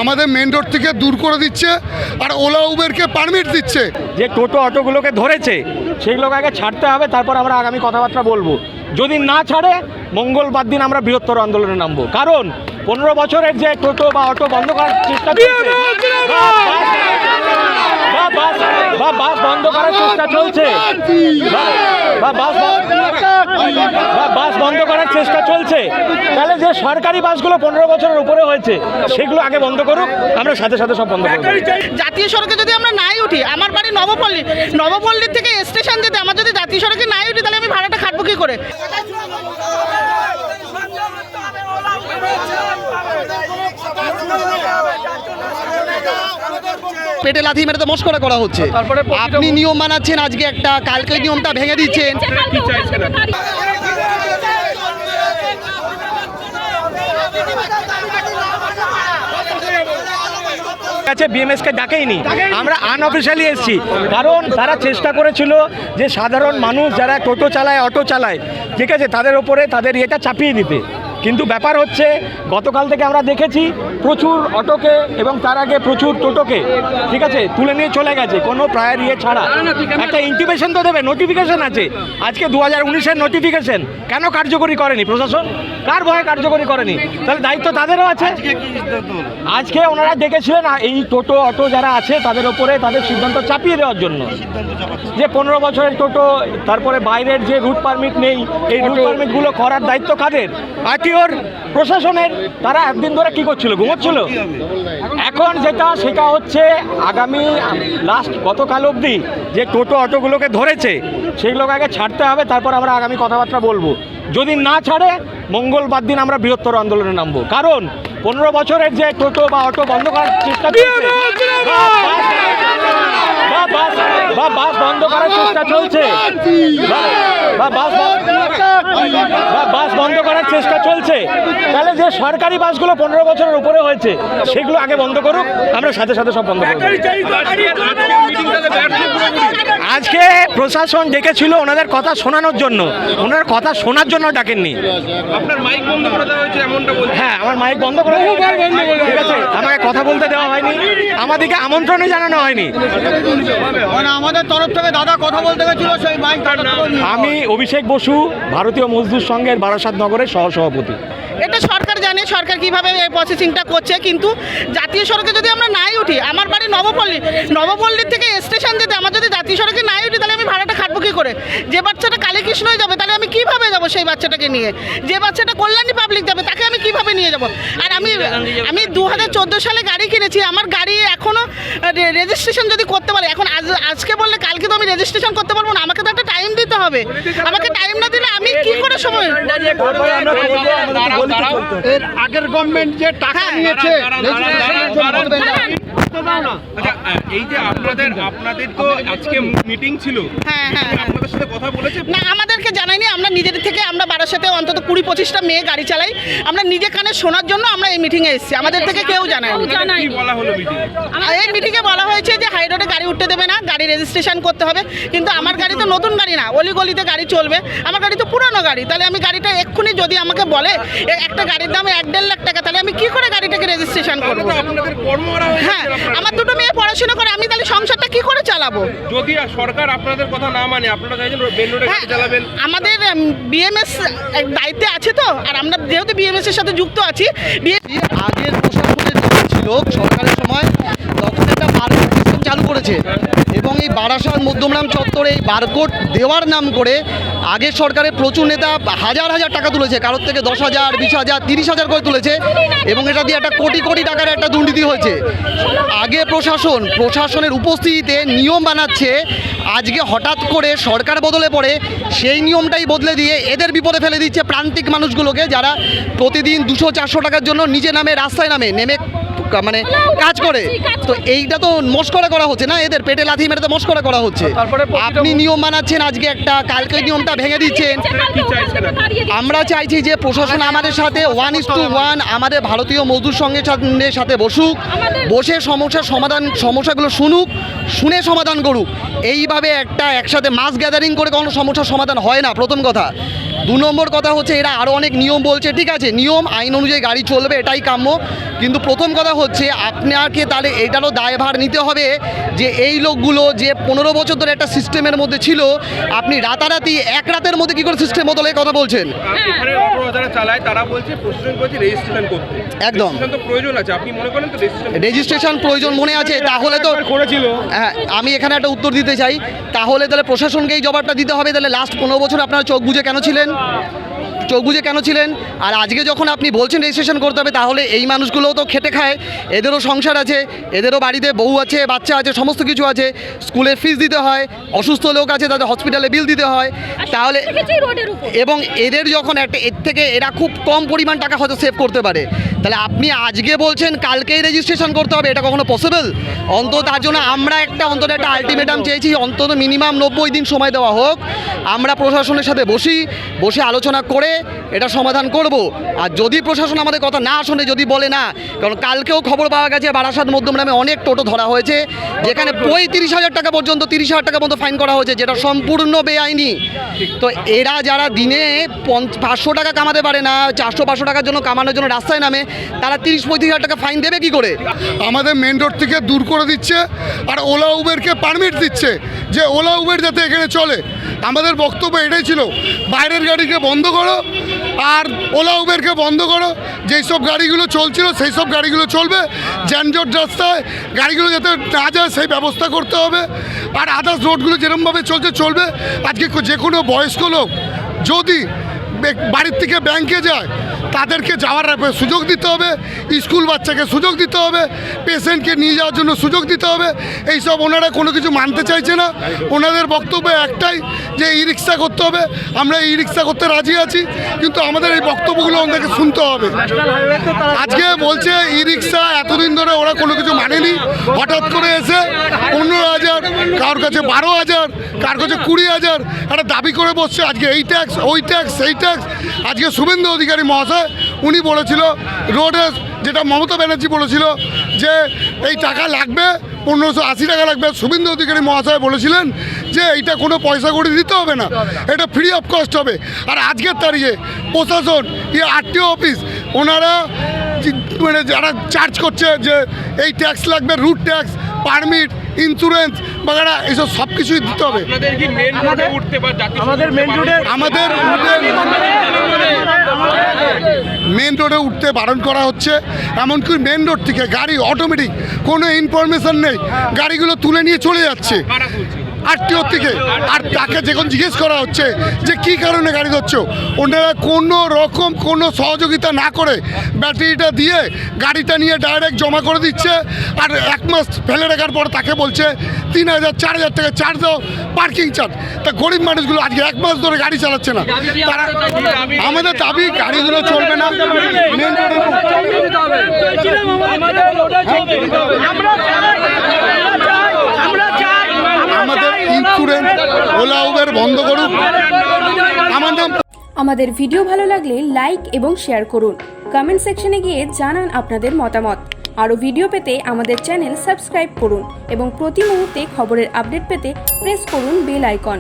আমাদের main road থেকে দূর করে দিচ্ছে আর ওলা উবেরকে পারমিট দিচ্ছে। যে টোটো অটোগুলোকে ধরেছে সেগুলোকে আগে ছাড়তে হবে, তারপর আমরা আগামী কথাবার্তা বলবো। যদি না ছাড়ে মঙ্গলবার দিন আমরা বৃহত্তর আন্দোলনে নামবো। কারণ 15 বছরের যে টোটো বা অটো বন্ধ করার চেষ্টা বাস বন্ধ করার চেষ্টা চলছে বাস বন্ধ করার চেষ্টা চলছে, তাহলে যে সরকারি বাসগুলো 15 বছরের উপরে হয়েছে সেগুলো আগে বন্ধ করুক, আমরা সাথে সাথে সব বন্ধ করব। জাতীয় সড়কে যদি আমরা নাই উঠি, আমার বাড়ি নবপল্লী থেকে স্টেশন যেতে আমার যদি জাতীয় সড়কে নাই উঠি, তাহলে আমি ভাড়াটা খাটবো কি করে? পেটে লাথি মেরে তো মস্করা করা হচ্ছে। আপনি নিয়ম মানাচ্ছেন আজকে একটা, কালকে নিয়মটা ভেঙে দিচ্ছেন। বিএমএসকে ডাকেইনি, আমরা আনঅফিশিয়ালি এসেছি। কারণ তারা চেষ্টা করেছিল যে সাধারণ মানুষ যারা টোটো চালায়, অটো চালায়, ঠিক আছে, তাদের ওপরে তাদের ইয়েটা চাপিয়ে দিতে। কিন্তু ব্যাপার হচ্ছে গতকাল থেকে আমরা দেখেছি প্রচুর অটোকে এবং তার আগে প্রচুর টোটোকে, ঠিক আছে, তুলে নিয়ে চলে গেছে কোনো প্রায়র ইয়ে ছাড়া। একটা ইন্টিমেশন তো দেবে, নোটিফিকেশন আছে। আজকে 2019-এর নোটিফিকেশন কেন কার্যকরী করেনি প্রশাসন? কার ভয়ে কার্যকরী করেনি? তাহলে দায়িত্ব তাদেরও আছে। আজকে ওনারা ডেকেছিলেন এই টোটো অটো যারা আছে তাদের ওপরে তাদের সিদ্ধান্ত চাপিয়ে দেওয়ার জন্য, যে 15 বছরের টোটো, তারপরে বাইরের যে রুট পারমিট নেই, এই রুট পারমিটগুলো করার দায়িত্ব কাদের? আরটিওর, প্রশাসনের। তারা একদিন ধরে কি করছিল? ঘুমোচ্ছিল। এখন সেটা হচ্ছে আগামী গতকাল অবধি যে টোটো অটোগুলোকে ধরেছে সেগুলোকে আগে ছাড়তে হবে, তারপর আমরা আগামী কথাবার্তা বলবো। যদি না ছাড়ে মঙ্গলবার দিন আমরা বৃহত্তর আন্দোলনে নামবো। কারণ 15 বছরের যে টোটো বা অটো বন্ধ করার চেষ্টা বাস বন্ধ করার চেষ্টা চলছে বাস বন্ধ করার চেষ্টা চলছে, তাহলে যে সরকারি বাসগুলো 15 বছরের উপরে হয়েছে সেগুলো আগে বন্ধ করুক, আমরা সাথে সাথে সব বন্ধ করব। আজকে প্রশাসন ডেকেছিল ওনাদের কথা শোনানোর জন্য, ওনার কথা শোনার জন্য ডাকেননি। আপনার মাইক বন্ধ করে দেওয়া হয়েছে এমনটা বলছেন? হ্যাঁ, আমার মাইক বন্ধ করে দেওয়া হয়েছে, ঠিক আছে, আমাকে কথা বলতে দেওয়া হয়নি, আমাদেরকে আমন্ত্রণই জানানো হয়নি। আমাদের তরফ থেকে দাদা কথা বলতে গেছিল, সেই মাইক। আমি অভিষেক বসু, ভারতীয় মজদুর সংঘের বারাসাত নগরের সহসভাপতি। এটা সরকার জানে সরকার কিভাবে এই প্রসেসিংটা করছে, কিন্তু জাতীয় সড়কে যদি আমরা নাই উঠি, আমার বাড়ি নবপল্লী থেকে স্টেশন যেতে আমার যদি জাতীয় সড়কে নাই উঠি, তাহলে আমি ভাড়াটা খাটবো কি করে? যে বাচ্চাটা কালীকৃষ্ণই যাবে তাহলে আমি কিভাবে যাব সেই বাচ্চাটাকে নিয়ে? যে বাচ্চাটা কল্যাণী পাবলিক যাবে তাকে আমি কিভাবে নিয়ে যাব? আর আমি 2014 সালে গাড়ি কিনেছি, আমার গাড়ি এখনও রেজিস্ট্রেশন যদি করতে পারে, এখন আজকে বললে কালকে তো আমি রেজিস্ট্রেশন করতে পারবো না। আমাকে তো একটা টাইম দিতে হবে, আমাকে টাইম না দিলে আমি কি করে সময়? এর আগের গভর্নমেন্ট যে টাকা নিয়েছে, এই যে আপনাদের তো আজকে মিটিং ছিল, হ্যাঁ, আপনাদের সাথে কথা বলেছে না? আমাদেরকে জানাইনি। আমরা নিজেদের থেকে আমরা বারাসাতে অন্তত 20-25টা মেয়ে গাড়ি চালাই, আমরা নিজে কানে শোনার জন্য আমরা এই মিটিংয়ে এসেছি। আমাদের থেকে কেউ জানায়নি। কি বলা হলো মিটিং? এই মিটিংয়ে বলা হয়েছে যে হাই রোডে গাড়ি উঠতে দেবে না, গাড়ি রেজিস্ট্রেশন করতে হবে। কিন্তু আমার গাড়ি তো নতুন গাড়ি না, অলিগলিতে গাড়ি চলবে, আমার গাড়ি তো পুরানো গাড়ি। তাহলে আমি গাড়িটা এক্ষুনি যদি আমাকে বলে একটা গাড়ির দাম 1-1.5 লাখ টাকা, তাহলে আমি কি করে গাড়িটাকে রেজিস্ট্রেশন করবো? আপনাদের কর্মরা হয়েছে। হ্যাঁ, আমার দুটো মেয়ে পড়াশোনা করে, আমি তাহলে সংসারটা কি করে চালাবো? যদি সরকার আপনাদের কথা না মানে, আপনারা চাইছেন মেন রোডে গাড়ি চালাবেন? আমাদের বিএমএস দায়িত্বে আছে তো, আর আমরা যেহেতু বিএমএস এর সাথে যুক্ত আছি। আগের প্রশাসনের ছিল সরকারের সময়, তখন একটা বারকোড সিস্টেম চালু করেছে, এবং এই বারাসাত মধ্যমগ্রাম চত্বরে এই বারকোড দেওয়ার নাম করে আগের সরকারের প্রচুর নেতা হাজার টাকা তুলেছে, কারোর থেকে 10,000, 20,000, 30,000 করে তুলেছে, এবং এটা দিয়ে একটা কোটি টাকার একটা দুর্নীতি হয়েছে। আগে প্রশাসনের উপস্থিতিতে নিয়ম বানাচ্ছে, আজকে হঠাৎ করে সরকার বদলে পড়ে সেই নিয়মটাই বদলে দিয়ে এদের বিপদে ফেলে দিচ্ছে প্রান্তিক মানুষগুলোকে, যারা প্রতিদিন 200-400 টাকার জন্য নিজে রাস্তায় নেমে মানে কাজ করে। তো এইটা তো মস্করা করা হচ্ছে না, এদের পেটে লাথি মেরে তো মস্করা করা হচ্ছে। আপনি নিয়ম মানাচ্ছেন আজকে একটা, কালকে নিয়মটা ভেঙে দিচ্ছেন। আমরা চাইছি যে প্রশাসন আমাদের সাথে 1:1 আমাদের ভারতীয় মজদুর সংঘের সাথে বসে সমস্যাগুলো শুনে সমাধান করুক। এইভাবে একসাথে মাস গ্যাদারিং করে কোনো সমস্যার সমাধান হয় না, প্রথম কথা। দু নম্বর কথা হচ্ছে এরা আরও অনেক নিয়ম বলছে, ঠিক আছে নিয়ম আইন অনুযায়ী গাড়ি চলবে, এটাই কাম্য। কিন্তু প্রথম কথা হচ্ছে আপনাকে তাহলে এটারও দায়ভার নিতে হবে যে এই লোকগুলো যে 15 বছর ধরে একটা সিস্টেমের মধ্যে ছিল, আপনি রাতারাতি এক রাতের মধ্যে কী করে সিস্টেম বদলে কথা বলছেন? এখানে অটো যারা চালায় তারা বলছে প্রশাসন বলছে রেজিস্ট্রেশন করতে। একদম। রেজিস্ট্রেশন তো প্রয়োজন আছে, আপনি মনে করেন তো রেজিস্ট্রেশন প্রয়োজন মনে আছে? তাহলে তো করেছিল। হ্যাঁ, আমি এখানে একটা উত্তর দিতে চাই। তাহলে প্রশাসনকে এই জবাবটা দিতে হবে। তাহলে লাস্ট 15 বছর আপনারা চোখ বুজে কেন ছিলেন? আর আজকে যখন আপনি বলছেন রেজিস্ট্রেশন করতে হবে, তাহলে এই মানুষগুলোও তো খেটে খায়, এদেরও সংসার আছে, এদেরও বাড়িতে বউ আছে, বাচ্চা আছে, সমস্ত কিছু আছে, স্কুলের ফিস দিতে হয়, অসুস্থ লোক আছে তাদের হসপিটালে বিল দিতে হয়। তাহলে এবং এদের যখন একটা এর থেকে এরা খুব কম পরিমাণ টাকা হয়তো সেভ করতে পারে, তাহলে আপনি আজকে বলছেন কালকেই রেজিস্ট্রেশন করতে হবে, এটা কখনো পসিবল? অন্তত তার জন্য আমরা অন্তত একটা আলটিমেটাম চেয়েছি, অন্তত মিনিমাম 90 দিন সময় দেওয়া হোক। আমরা প্রশাসনের সাথে বসে আলোচনা করে এটা সমাধান করব। আর যদি প্রশাসন আমাদের কথা না শোনে, যদি বলে না, কারণ কালকেও খবর পাওয়া গেছে বারাসাত মধ্যমগ্রামে অনেক টোটো ধরা হয়েছে যেখানে 35,000 টাকা পর্যন্ত 30,000 টাকা পর্যন্ত ফাইন করা হয়েছে, যেটা সম্পূর্ণ বেআইনি। তো এরা যারা দিনে 500 টাকা কামাতে পারে না, 400-500 টাকার জন্য কামানোর জন্য রাস্তায় নামে, তারা 30-35,000 টাকা ফাইন দেবে কি করে? আমাদের মেন রোড থেকে দূর করে দিচ্ছে আর ওলা উবেরকে পারমিট দিচ্ছে যে ওলা উবের যাতে এখানে চলে। আমাদের বক্তব্য এটাই ছিল, বাইরের গাড়িকে বন্ধ করো আর ওলা উবেরকে বন্ধ করো। যেই সব গাড়িগুলো চলছিল সেই সব গাড়িগুলো চলবে, যানজট রাস্তায় গাড়িগুলো যাতে না যায় সেই ব্যবস্থা করতে হবে। আর আদার্স রোডগুলো যেরকমভাবে চলবে। আজকে যে কোনো বয়স্ক লোক যদি বাড়ির থেকে ব্যাংকে যায় তাদেরকে যাওয়ার সুযোগ দিতে হবে, স্কুল বাচ্চাকে সুযোগ দিতে হবে, পেশেন্টকে নিয়ে যাওয়ার জন্য সুযোগ দিতে হবে। এইসব ওনারা কোনো কিছু মানতে চাইছে না। ওনাদের বক্তব্য একটাই যে ই রিক্সা করতে হবে। আমরা ই রিক্সা করতে রাজি আছি, কিন্তু আমাদের এই বক্তব্যগুলো ওনাদেরকে শুনতে হবে। আজকে বলছে ই রিক্সা এতদিন ধরে ওরা কোনো কিছু মানেনি, হঠাৎ করে এসে 15,000, কারোর কাছে 12,000, কার কাছে 20,000 একটা দাবি করে বসছে। আজকে এই ট্যাক্স, ওই ট্যাক্স, সেই ট্যাক্স। আজকে শুভেন্দু অধিকারী মহাশয় উনি বলেছিল রোডে, যেটা মমতা ব্যানার্জি বলেছিল যে এই টাকা লাগবে 1580 টাকা লাগবে, শুভেন্দু অধিকারী মহাশয় বলেছিলেন যে এইটা কোনো পয়সা করে দিতে হবে না, এটা ফ্রি অফ কস্ট হবে। আর আজকের তারিখে প্রশাসন আরটিও অফিস ওনারা মানে যারা চার্জ করছে যে এই ট্যাক্স লাগবে, রুট ট্যাক্স, পারমিট, ইন্স্যুরেন্স বাগারা, এইসব সব কিছুই দিতে হবে। আপনাদের কি মেন রোডে উঠতে বা আমাদের মেন রোডে উঠতে বারণ করা হচ্ছে। এমনকি মেন রোড থেকে গাড়ি অটোমেটিক কোনো ইনফরমেশন নেই গাড়িগুলো তুলে নিয়ে চলে যাচ্ছে আরটিও থেকে। আর তাকে যখন জিজ্ঞেস করা হচ্ছে যে কী কারণে গাড়ি ধরছো, ওনারা কোনো রকম কোনো সহযোগিতা না করে ব্যাটারিটা দিয়ে গাড়িটা নিয়ে ডাইরেক্ট জমা করে দিচ্ছে। আর 1 মাস ফেলে রাখার পর তাকে বলছে 3,000-4,000 টাকা চার্জ দাও, পার্কিং চার্জ। তা গরিব মানুষগুলো আজকে 1 মাস ধরে গাড়ি চালাচ্ছে না। তারা আমাদের দাবি গাড়িগুলো চলবে না মেন আমাদের ইন্স্যুরেন্স ওলা উবের বন্ধ করুন। আমাদের ভিডিও ভালো লাগলে লাইক এবং শেয়ার করুন। কমেন্ট সেকশনে গিয়ে জানান আপনাদের মতামত। আরও ভিডিও পেতে আমাদের চ্যানেল সাবস্ক্রাইব করুন এবং প্রতি মুহূর্তে খবরের আপডেট পেতে প্রেস করুন বেল আইকন।